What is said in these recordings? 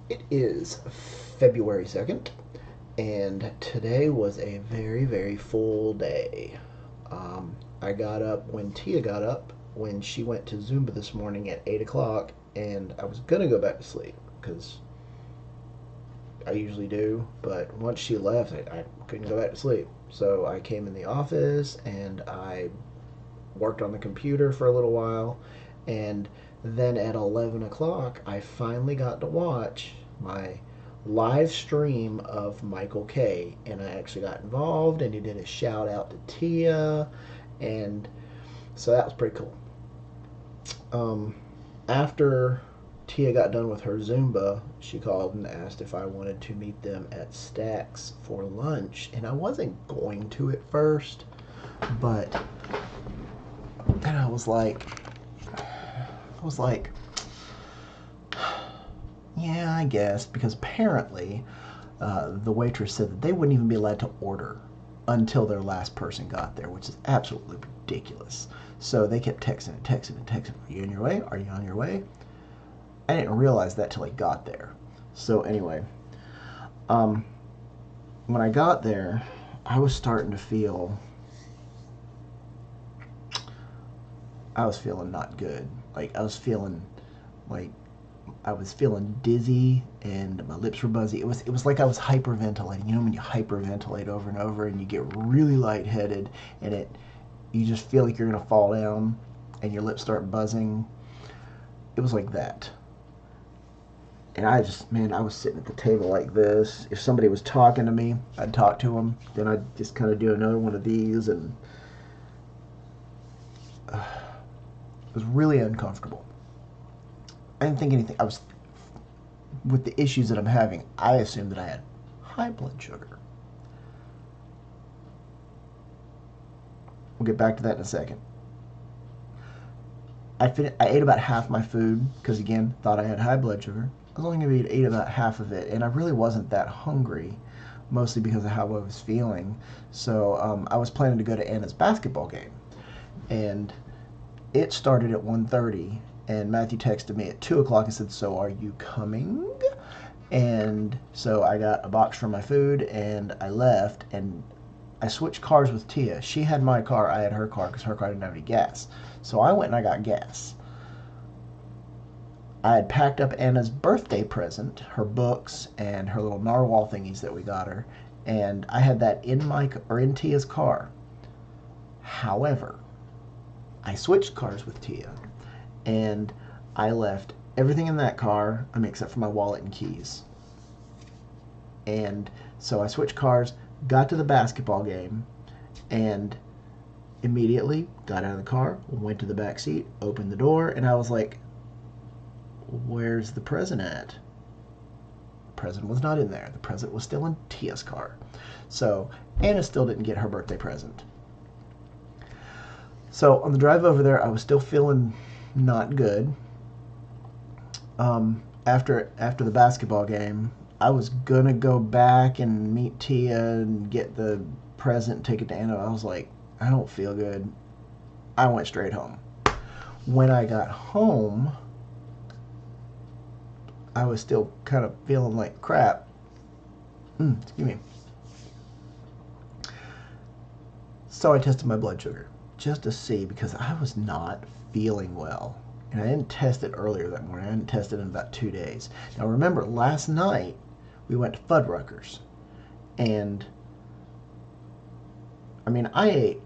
It is February 2nd, and today was a very, very full day. I got up when Tia got up when she went to Zumba this morning at 8 o'clock, and I was going to go back to sleep because I usually do, but once she left, I couldn't go back to sleep. So I came in the office and I worked on the computer for a little while, and then at 11 o'clock, I finally got to watch my live stream of Michael K. And I actually got involved, and he did a shout out to Tia, and so that was pretty cool. Um, After Tia got done with her Zumba, she called and asked if I wanted to meet them at Stacks for lunch, and I wasn't going to at first, but then I was like, yeah, I guess, because apparently the waitress said that they wouldn't even be allowed to order until their last person got there, which is absolutely ridiculous. So they kept texting and texting and texting. Are you on your way? Are you on your way? I didn't realize that till I got there. So anyway, um, when I got there, I was starting to feel, I was feeling not good. Like like I was feeling dizzy and my lips were buzzy. It was like I was hyperventilating. You know when you hyperventilate over and over and you get really lightheaded and you just feel like you're gonna fall down and your lips start buzzing. It was like that. And I was sitting at the table like this. If somebody was talking to me, I'd talk to them. Then I'd just kind of do another one of these, and it was really uncomfortable. I didn't think anything. With the issues that I'm having, I assumed that I had high blood sugar. We'll get back to that in a second. I ate about half my food because, again, thought I had high blood sugar. I was only going to eat about half of it, and I really wasn't that hungry, mostly because of how I was feeling. So I was planning to go to Anna's basketball game, and it started at 1:30, and Matthew texted me at 2 o'clock and said, so are you coming? And so I got a box for my food, and I left, and I switched cars with Tia. She had my car, I had her car because her car didn't have any gas. So I went and I got gas. I had packed up Anna's birthday present, her books and her little narwhal thingies that we got her, and I had that in Tia's car. However, I switched cars with Tia, and I left everything in that car, except for my wallet and keys. And so I switched cars, got to the basketball game, and immediately got out of the car, went to the back seat, opened the door, and I was like, where's the present at? The present was not in there. The present was still in Tia's car. So Anna still didn't get her birthday present. So on the drive over there, I was still feeling not good. After the basketball game, I was gonna go back and meet Tia and get the present and take it to Anna. I was like, I don't feel good. I went straight home. When I got home, I was still kind of feeling like crap. Excuse me. So I tested my blood sugar just to see because I was not feeling well. And I didn't test it earlier that morning. I didn't test it in about 2 days. Now remember, last night we went to Fuddruckers. And I ate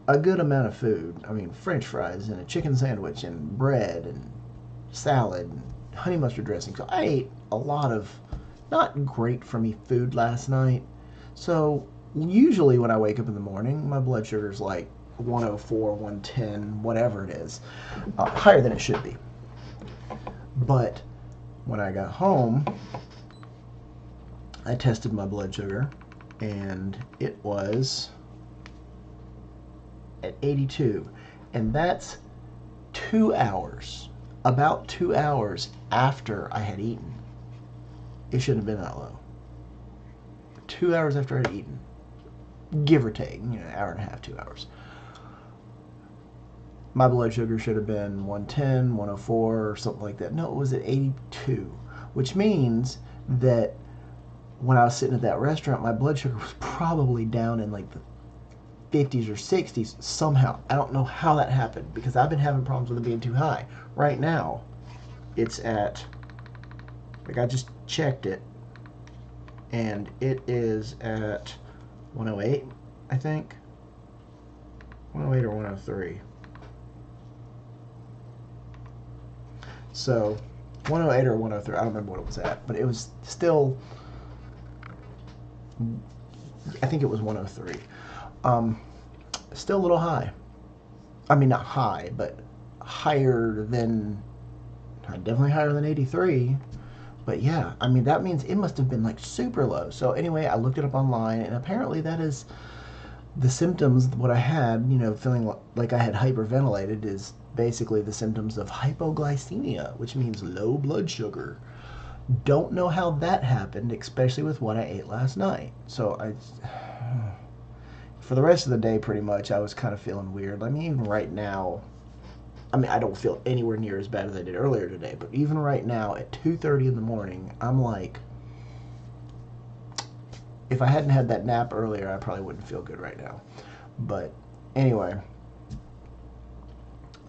a good amount of food. French fries and a chicken sandwich and bread and salad and honey mustard dressing. So I ate a lot of not great for me food last night. So usually when I wake up in the morning, my blood sugar's like 104, 110, whatever it is, higher than it should be. But when I got home, I tested my blood sugar, and it was at 82, and that's 2 hours, about 2 hours after I had eaten. It shouldn't have been that low. 2 hours after I'd eaten, give or take, an hour and a half, 2 hours. My blood sugar should have been 110, 104, or something like that. No, it was at 82, which means that when I was sitting at that restaurant, my blood sugar was probably down in like the 50s or 60s somehow. I don't know how that happened because I've been having problems with it being too high. Right now, it's at, like, I just checked it, and it is at 108, I think. 108 or 103. So 108 or 103, I don't remember what it was at, but it was still, I think it was 103. Still a little high. I mean, not high, but higher than, definitely higher than 83. But yeah, I mean, that means it must have been like super low. So anyway, I looked it up online, and apparently that is the symptoms. What I had, feeling like I had hyperventilated, is basically the symptoms of hypoglycemia, which means low blood sugar. Don't know how that happened, especially with what I ate last night. So for the rest of the day, pretty much, I was kind of feeling weird. I mean, even right now, I don't feel anywhere near as bad as I did earlier today, but even right now at 2:30 in the morning, I'm like, if I hadn't had that nap earlier, I probably wouldn't feel good right now. But anyway,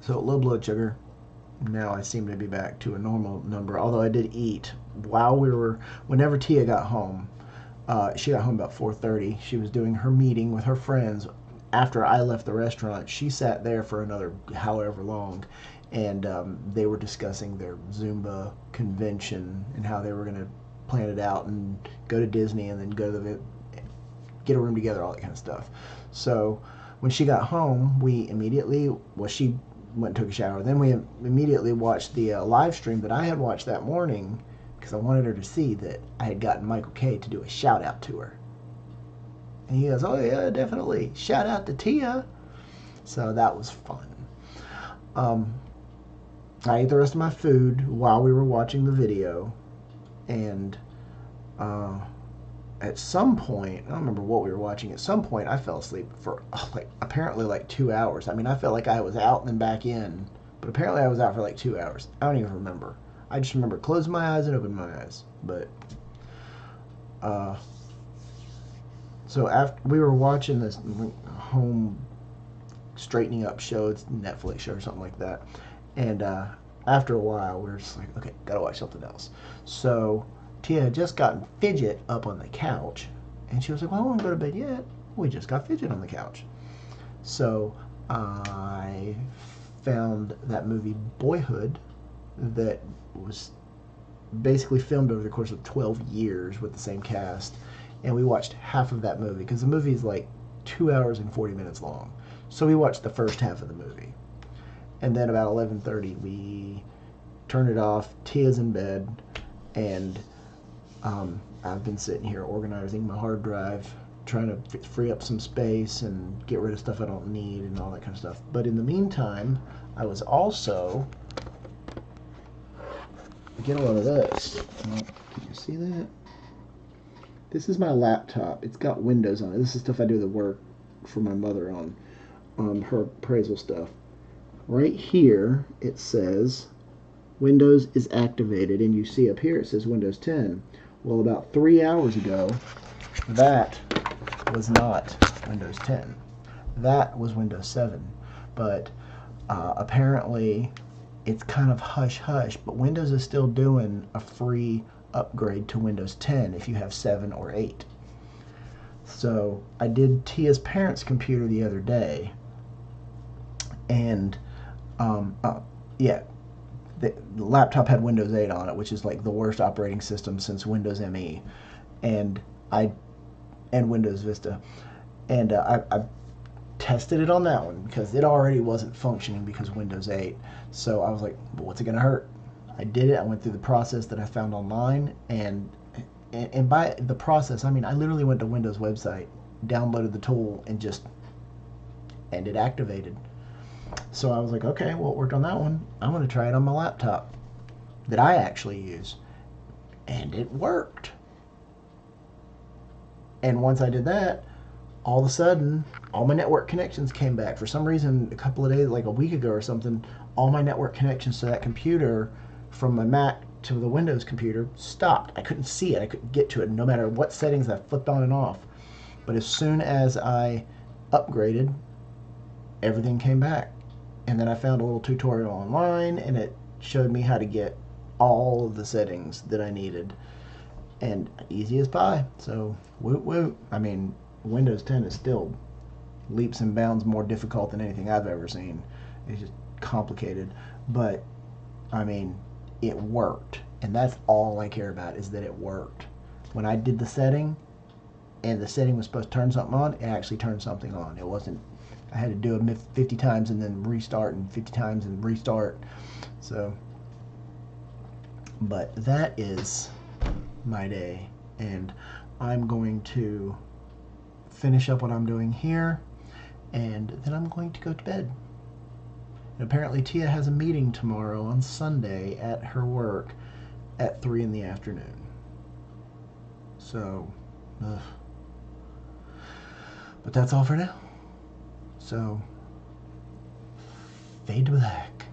so low blood sugar. Now I seem to be back to a normal number, although I did eat whenever Tia got home. She got home about 4:30. She was doing her meeting with her friends. After I left the restaurant, she sat there for another however long, and they were discussing their Zumba convention and how they were going to plan it out and go to Disney and then get a room together, all that kind of stuff. So when she got home, she went and took a shower. Then we immediately watched the live stream that I had watched that morning because I wanted her to see that I had gotten Michael K to do a shout out to her. And he goes, "Oh yeah, definitely. Shout out to Tia." So that was fun. I ate the rest of my food while we were watching the video, and at some point, I don't remember what we were watching. At some point, I fell asleep for apparently 2 hours. I mean, I felt like I was out and then back in, but apparently I was out for 2 hours. I don't even remember. I just remember closing my eyes and opening my eyes. But so after we were watching this home straightening up show, it's a Netflix show or something like that, and after a while we were just like, okay, gotta watch something else. So Tia had just gotten Fidget up on the couch, and she was like, "Well, I don't want to go to bed yet. We just got Fidget on the couch." So I found that movie Boyhood that was basically filmed over the course of 12 years with the same cast, and we watched half of that movie because the movie is 2 hours and 40 minutes long. So we watched the first half of the movie, and then about 11:30 we turned it off. Tia's in bed, and I've been sitting here organizing my hard drive, trying to free up some space and get rid of stuff I don't need and all that kind of stuff. But in the meantime, I was also getting a lot of this. Can you see that? This is my laptop. It's got Windows on it. This is stuff I do the work for my mother on her appraisal stuff. Right here, it says Windows is activated, and you see up here it says Windows 10. Well, about 3 hours ago, that was not Windows 10. That was Windows 7. But apparently, it's kind of hush-hush, but Windows is still doing a free upgrade to Windows 10 if you have 7 or 8. So I did Tia's parents' computer the other day, and the laptop had Windows 8 on it, which is the worst operating system since Windows ME, and Windows Vista, and I tested it on that one because it already wasn't functioning because of Windows 8. So I was like, well, what's it gonna hurt? I did it. I went through the process that I found online, and by the process, I mean I literally went to Windows website, downloaded the tool, and it activated. So I was like, okay, well, it worked on that one. I'm going to try it on my laptop that I actually use. And it worked. And once I did that, all of a sudden, all my network connections came back. For some reason, a couple of days, a week ago or something, all my network connections to that computer from my Mac to the Windows computer stopped. I couldn't see it. I couldn't get to it no matter what settings I flipped on and off. But as soon as I upgraded, everything came back. And then I found a little tutorial online, and it showed me how to get all of the settings that I needed. And easy as pie. So, woot woot. I mean, Windows 10 is still leaps and bounds more difficult than anything I've ever seen. It's just complicated. But, I mean, it worked. And that's all I care about, is that it worked. When I did the setting, and the setting was supposed to turn something on, it actually turned something on. It wasn't, I had to do it 50 times and then restart, and 50 times and restart. So, but that is my day. And I'm going to finish up what I'm doing here, and then I'm going to go to bed. And apparently Tia has a meeting tomorrow on Sunday at her work at 3 in the afternoon. So, but that's all for now. So, fade to black.